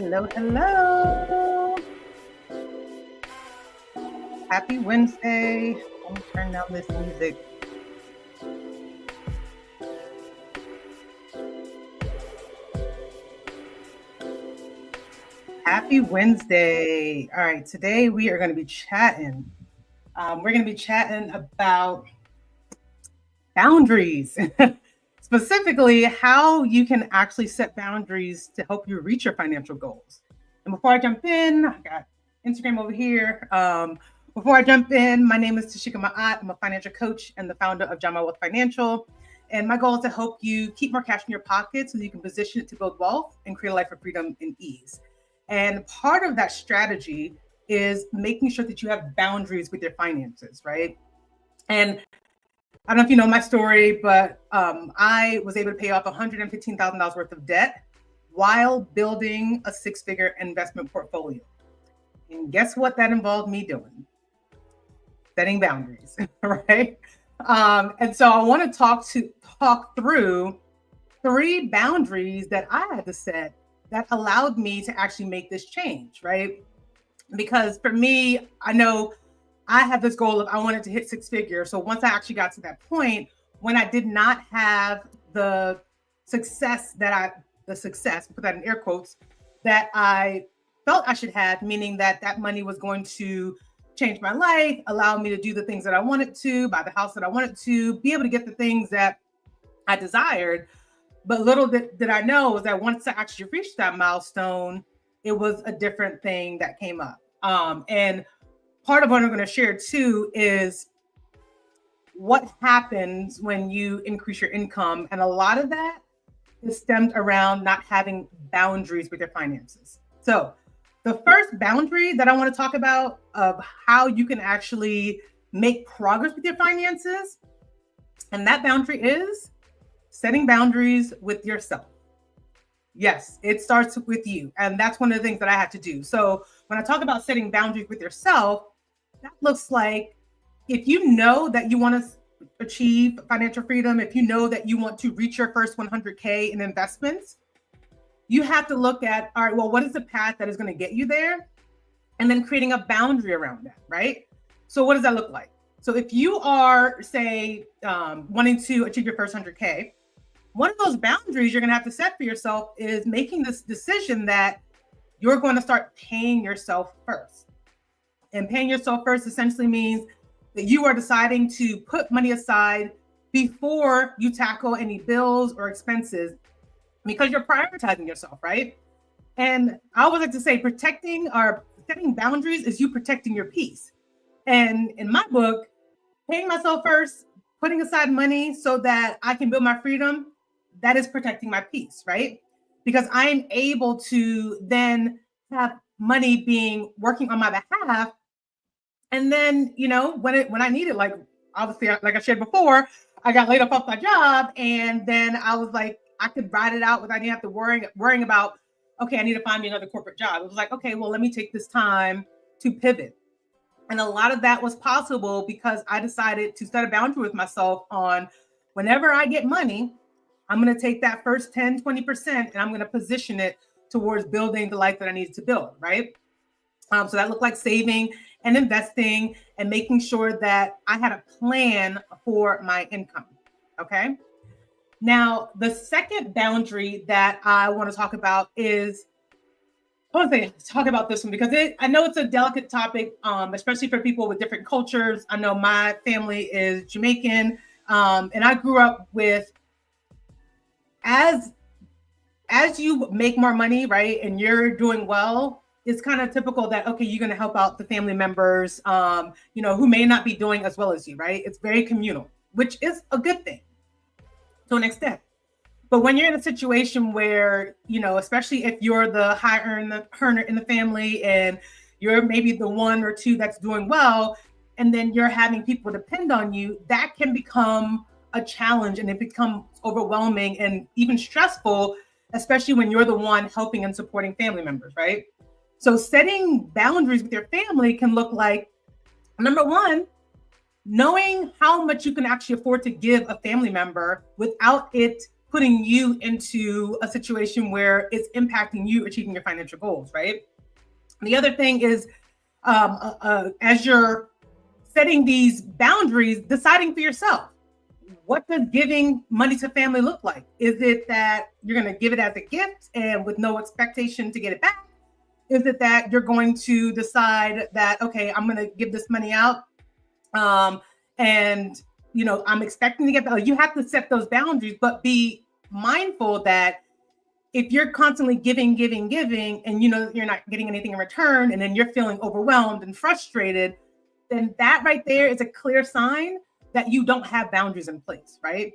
Hello, hello. Happy Wednesday. Let me turn down this music. Happy Wednesday. All right, today we are going to be chatting. We're going to be chatting about boundaries, specifically how you can actually set boundaries to help you reach your financial goals. And before I jump in, I got Instagram over here. Before I jump in, my name is Tashika Ma'at. I'm a financial coach and the founder of Jama Wealth Financial. And my goal is to help you keep more cash in your pocket so you can position it to build wealth and create a life of freedom and ease. And part of that strategy is making sure that you have boundaries with your finances, right? And I don't know if you know my story, but I was able to pay off $115,000 worth of debt while building a six-figure investment portfolio. And guess what that involved me doing? Setting boundaries, right? And so I want to talk through 3 boundaries that I had to set that allowed me to actually make this change, right? Because for me, I know I had this goal of I wanted to hit 6 figures. So once I actually got to that point, when I did not have the success, put that in air quotes, that I felt I should have, meaning that money was going to change my life, allow me to do the things that I wanted to, buy the house that I wanted to, be able to get the things that I desired. But little did I know is that once I actually reached that milestone, it was a different thing that came up. And part of what I'm going to share too is what happens when you increase your income. And a lot of that is stemmed around not having boundaries with your finances. So the first boundary that I want to talk about of how you can actually make progress with your finances, and that boundary is setting boundaries with yourself. Yes, it starts with you. And that's one of the things that I had to do. So when I talk about setting boundaries with yourself, that looks like if you know that you want to achieve financial freedom, if you know that you want to reach your first 100K in investments, you have to look at, all right, well, what is the path that is going to get you there? And then creating a boundary around that, right? So what does that look like? So if you are, say, wanting to achieve your first 100K, one of those boundaries you're going to have to set for yourself is making this decision that you're going to start paying yourself first. And paying yourself first essentially means that you are deciding to put money aside before you tackle any bills or expenses because you're prioritizing yourself, right? And I always like to say protecting or setting boundaries is you protecting your peace. And in my book, paying myself first, putting aside money so that I can build my freedom, that is protecting my peace, right? Because I'm able to then have money working on my behalf. And then, when I need it, like obviously, like I shared before, I got laid off my job, and then I was like, I could ride it out without even have to worrying about, okay, I need to find me another corporate job. It was like, okay, well, let me take this time to pivot. And a lot of that was possible because I decided to set a boundary with myself on whenever I get money, I'm going to take that first 10, 20%, and I'm going to position it towards building the life that I needed to build, right? So that looked like saving and investing and making sure that I had a plan for my income, okay? Now, the second boundary that I want to talk about is, I want to talk about this one because I know it's a delicate topic, especially for people with different cultures. I know my family is Jamaican, and I grew up with, as you make more money, right, and you're doing well, it's kind of typical that, okay, you're going to help out the family members, who may not be doing as well as you, right? It's very communal, which is a good thing to an extent. But when you're in a situation where, especially if you're the high earner in the family and you're maybe the one or two that's doing well, and then you're having people depend on you, that can become a challenge and it becomes overwhelming and even stressful, especially when you're the one helping and supporting family members, right? So setting boundaries with your family can look like, number one, knowing how much you can actually afford to give a family member without it putting you into a situation where it's impacting you achieving your financial goals, right? The other thing is, as you're setting these boundaries, deciding for yourself, what does giving money to family look like? Is it that you're going to give it as a gift and with no expectation to get it back? Is it that you're going to decide that, okay, I'm going to give this money out, and I'm expecting to get back? You have to set those boundaries, but be mindful that if you're constantly giving, and you're not getting anything in return, and then you're feeling overwhelmed and frustrated, then that right there is a clear sign that you don't have boundaries in place, right?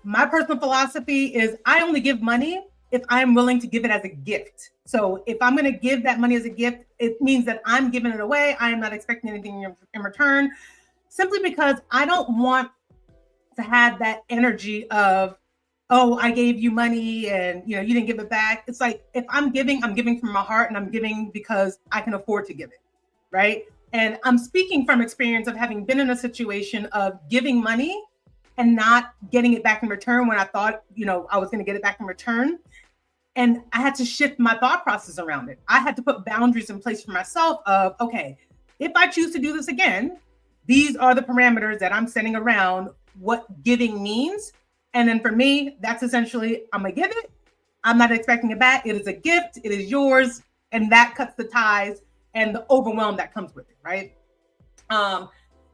My personal philosophy is I only give money if I'm willing to give it as a gift. So if I'm going to give that money as a gift, it means that I'm giving it away. I am not expecting anything in return, simply because I don't want to have that energy of, oh, I gave you money and you didn't give it back. It's like, if I'm giving from my heart, and I'm giving because I can afford to give it, right? And I'm speaking from experience of having been in a situation of giving money and not getting it back in return when I thought, I was going to get it back in return. And I had to shift my thought process around it. I had to put boundaries in place for myself of, okay, if I choose to do this again, these are the parameters that I'm setting around what giving means. And then for me, that's essentially, I'm going to give it. I'm not expecting it back. It is a gift. It is yours. And that cuts the ties and the overwhelm that comes with it, right?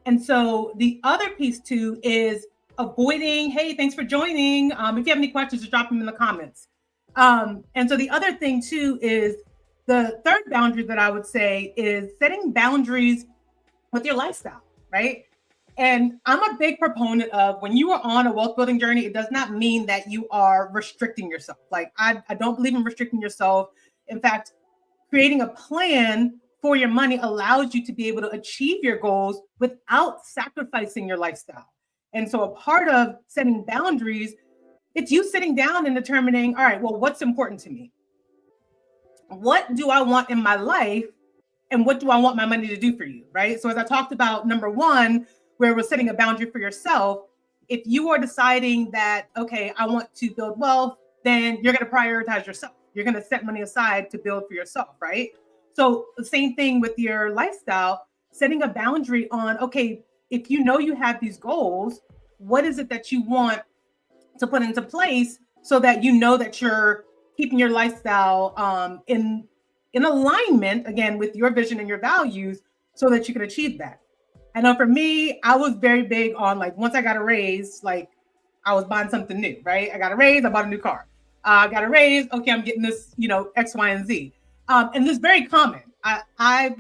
And so the other piece too is avoiding, hey, thanks for joining. If you have any questions, just drop them in the comments. And so the other thing too is the third boundary that I would say is setting boundaries with your lifestyle, right? And I'm a big proponent of, when you are on a wealth building journey, it does not mean that you are restricting yourself. Like I don't believe in restricting yourself. In fact, creating a plan for your money allows you to be able to achieve your goals without sacrificing your lifestyle. And so a part of setting boundaries, it's you sitting down and determining, all right, well, what's important to me? What do I want in my life? And what do I want my money to do for you, right? So as I talked about, number one, where we're setting a boundary for yourself, if you are deciding that, okay, I want to build wealth, then you're going to prioritize yourself. You're going to set money aside to build for yourself, right? So the same thing with your lifestyle, setting a boundary on, okay, if you have these goals, what is it that you want to put into place so that that you're keeping your lifestyle in alignment, again, with your vision and your values, so that you can achieve that. I know for me, I was very big on, like, once I got a raise, like, I was buying something new, right? I got a raise, I bought a new car. I got a raise, okay, I'm getting this, X, Y, and Z. And this is very common. I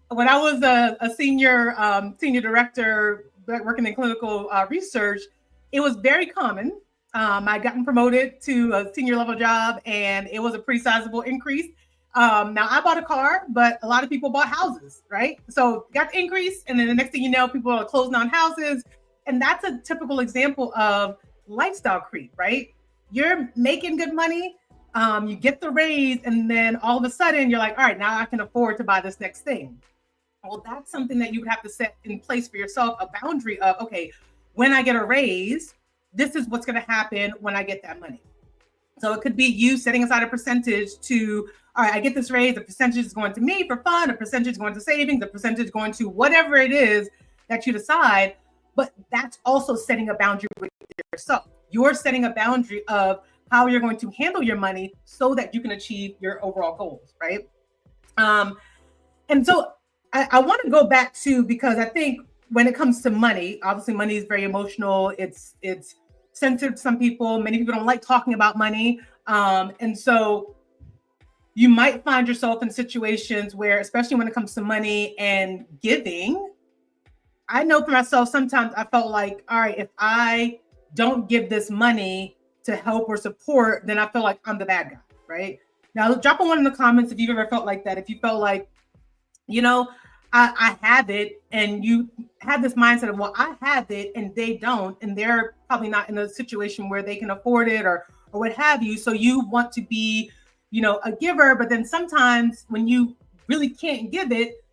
when I was a senior director working in clinical research, it was very common. I gotten promoted to a senior level job, and it was a pretty sizable increase. Now I bought a car, but a lot of people bought houses, right? So got the increase, and then the next thing you know, people are closing on houses. And that's a typical example of lifestyle creep, right? You're making good money, you get the raise, and then all of a sudden you're like, all right, now I can afford to buy this next thing. Well, that's something that you would have to set in place for yourself, a boundary of, okay, when I get a raise, this is what's going to happen when I get that money. So it could be you setting aside a percentage to, all right, I get this raise, the percentage is going to me for fun, a percentage is going to savings, a percentage going to whatever it is that you decide. But that's also setting a boundary with yourself. You're setting a boundary of how you're going to handle your money so that you can achieve your overall goals, right? And so I want to go back to, because I think when it comes to money, obviously money is very emotional. It's sensitive to some people. Many people don't like talking about money. And so you might find yourself in situations where, especially when it comes to money and giving, I know for myself, sometimes I felt like, all right, if I don't give this money to help or support, then I feel like I'm the bad guy, right? Now, drop a one in the comments if you've ever felt like that. If you felt like, I have it, and you have this mindset of, well, I have it and they don't, and they're probably not in a situation where they can afford it or what have you. So you want to be, a giver, but then sometimes when you really can't give it,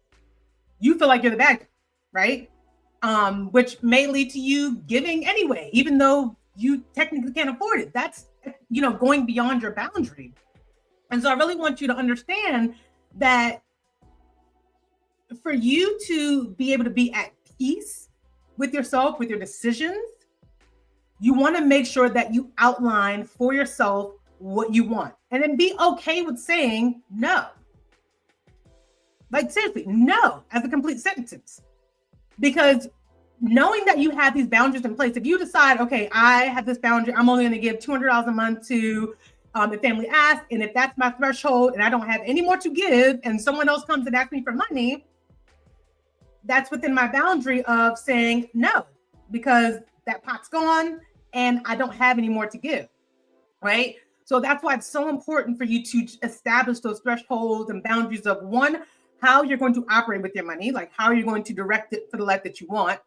you feel like you're the bad guy, right? Which may lead to you giving anyway, even though you technically can't afford it. That's, going beyond your boundary. And so I really want you to understand that for you to be able to be at peace with yourself, with your decisions, you want to make sure that you outline for yourself what you want, and then be okay with saying no. Like, seriously, no, as a complete sentence. Because knowing that you have these boundaries in place, if you decide, okay, I have this boundary, I'm only going to give $200 a month to if family asks, and if that's my threshold and I don't have any more to give and someone else comes and asks me for money, that's within my boundary of saying no, because that pot's gone and I don't have any more to give, right? So that's why it's so important for you to establish those thresholds and boundaries of, one, how you're going to operate with your money, like how are you going to direct it for the life that you want?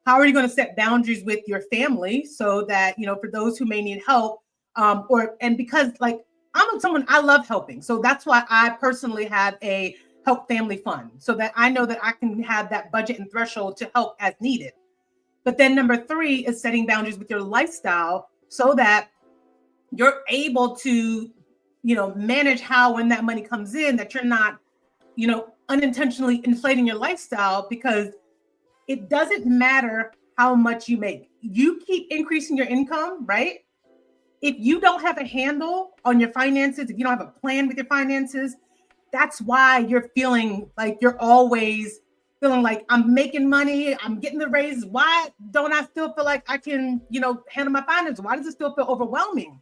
How are you going to set boundaries with your family so that, for those who may need help, and because like I'm someone, I love helping. So that's why I personally have a help family fund, so that I know that I can have that budget and threshold to help as needed. But then number 3 is setting boundaries with your lifestyle so that you're able to, manage how, when that money comes in, that you're not, unintentionally inflating your lifestyle, because it doesn't matter how much you make. You keep increasing your income, right? If you don't have a handle on your finances, if you don't have a plan with your finances, that's why you're feeling like you're always feeling like, I'm making money, I'm getting the raises. Why don't I still feel like I can, handle my finances? Why does it still feel overwhelming?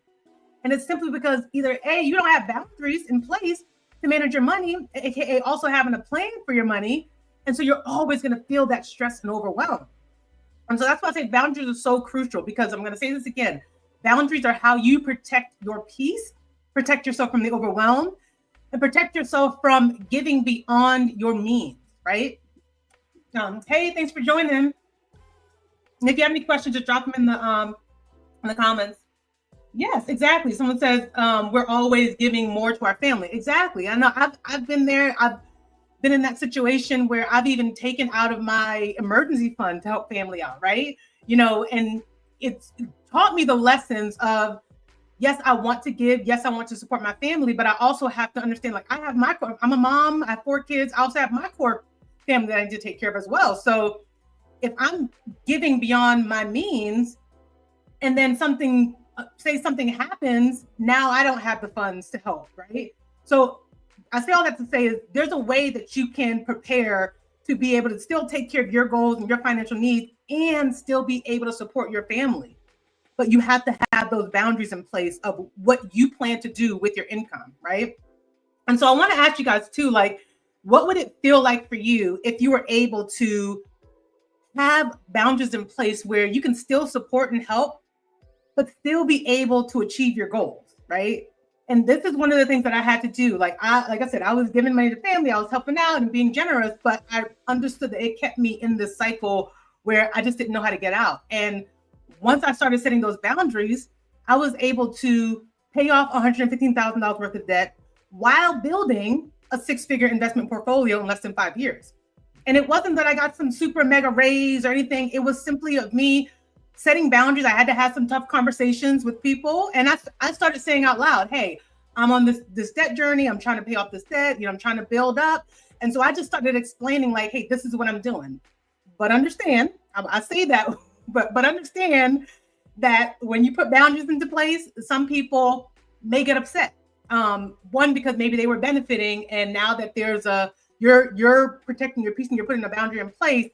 And it's simply because either A, you don't have boundaries in place to manage your money, aka also having a plan for your money. And so you're always going to feel that stress and overwhelm. And so that's why I say boundaries are so crucial, because I'm going to say this again. Boundaries are how you protect your peace, protect yourself from the overwhelm, and protect yourself from giving beyond your means, right? Hey, thanks for joining. And if you have any questions, just drop them in the comments. Yes, exactly. Someone says we're always giving more to our family. Exactly. I know. I've been there. I've been in that situation where I've even taken out of my emergency fund to help family out, right? And it's taught me the lessons of, yes, I want to give. Yes, I want to support my family, but I also have to understand, like, I'm a mom, I have 4 kids. I also have my core family that I need to take care of as well. So if I'm giving beyond my means, and then something happens, now I don't have the funds to help, right? So I say all that to say is there's a way that you can prepare to be able to still take care of your goals and your financial needs and still be able to support your family. But you have to have those boundaries in place of what you plan to do with your income, right? And so I want to ask you guys too, like, what would it feel like for you if you were able to have boundaries in place where you can still support and help, but still be able to achieve your goals, right? And this is one of the things that I had to do. Like I said, I was giving money to family, I was helping out and being generous, but I understood that it kept me in this cycle where I just didn't know how to get out. And once I started setting those boundaries, I was able to pay off $115,000 worth of debt while building a 6-figure investment portfolio in less than 5 years. And it wasn't that I got some super mega raise or anything. It was simply of me setting boundaries. I had to have some tough conversations with people. And I started saying out loud, hey, I'm on this debt journey. I'm trying to pay off this debt. I'm trying to build up. And so I just started explaining, like, hey, this is what I'm doing. But understand, I say that, but understand that when you put boundaries into place, some people may get upset. One, because maybe they were benefiting, and now that there's you're protecting your peace and you're putting a boundary in place,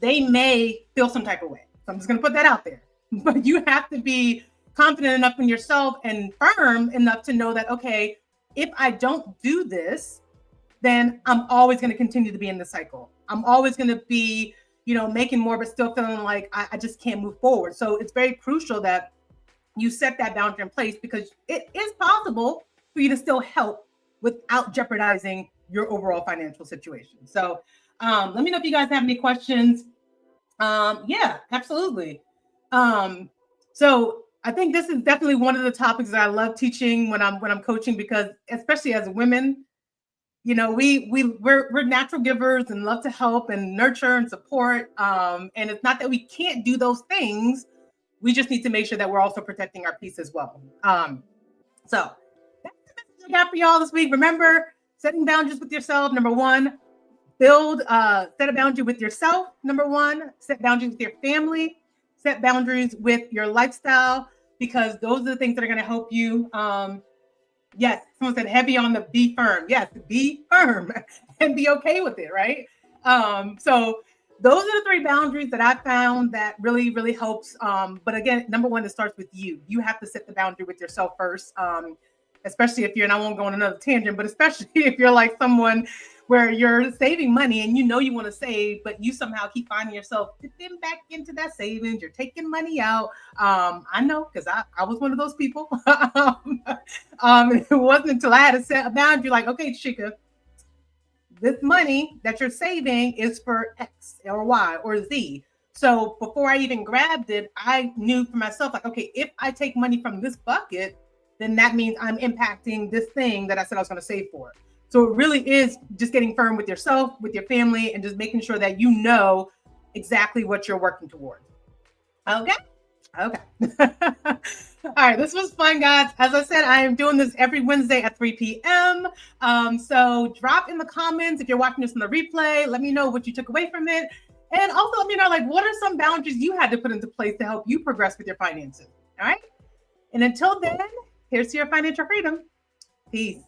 they may feel some type of way. So I'm just going to put that out there. But you have to be confident enough in yourself and firm enough to know that, okay, if I don't do this, then I'm always going to continue to be in the cycle. I'm always going to be, making more, but still feeling like I just can't move forward. So it's very crucial that you set that boundary in place, because it is possible for you to still help without jeopardizing your overall financial situation. So let me know if you guys have any questions. Yeah, absolutely. So I think this is definitely one of the topics that I love teaching when I'm coaching, because especially as women, we're natural givers and love to help and nurture and support. And it's not that we can't do those things. We just need to make sure that we're also protecting our peace as well. So that's the message I got for y'all this week. Remember, setting boundaries with yourself, number one. Set a boundary with yourself, number one. Set boundaries with your family. Set boundaries with your lifestyle, because those are the things that are going to help you. Yes, someone said heavy on the be firm. Yes, be firm and be okay with it, right? So those are the three boundaries that I found that really, really helps. But again, number one, it starts with you. You have to set the boundary with yourself first, especially if you're, and I won't go on another tangent, but especially if you're like someone where you're saving money and you know you want to save, but you somehow keep finding yourself dipping back into that savings. You're taking money out. I know, because I was one of those people. It wasn't until I had to set a boundary like, okay, Chica, this money that you're saving is for X or Y or Z. So before I even grabbed it, I knew for myself, like, okay, if I take money from this bucket, then that means I'm impacting this thing that I said I was going to save for. So it really is just getting firm with yourself, with your family, and just making sure that you know exactly what you're working toward. Okay. All right, this was fun, guys. As I said, I am doing this every Wednesday at 3 p.m. So drop in the comments if you're watching this in the replay. Let me know what you took away from it. And also let me know, like, what are some boundaries you had to put into place to help you progress with your finances? All right. And until then, here's to your financial freedom. Peace.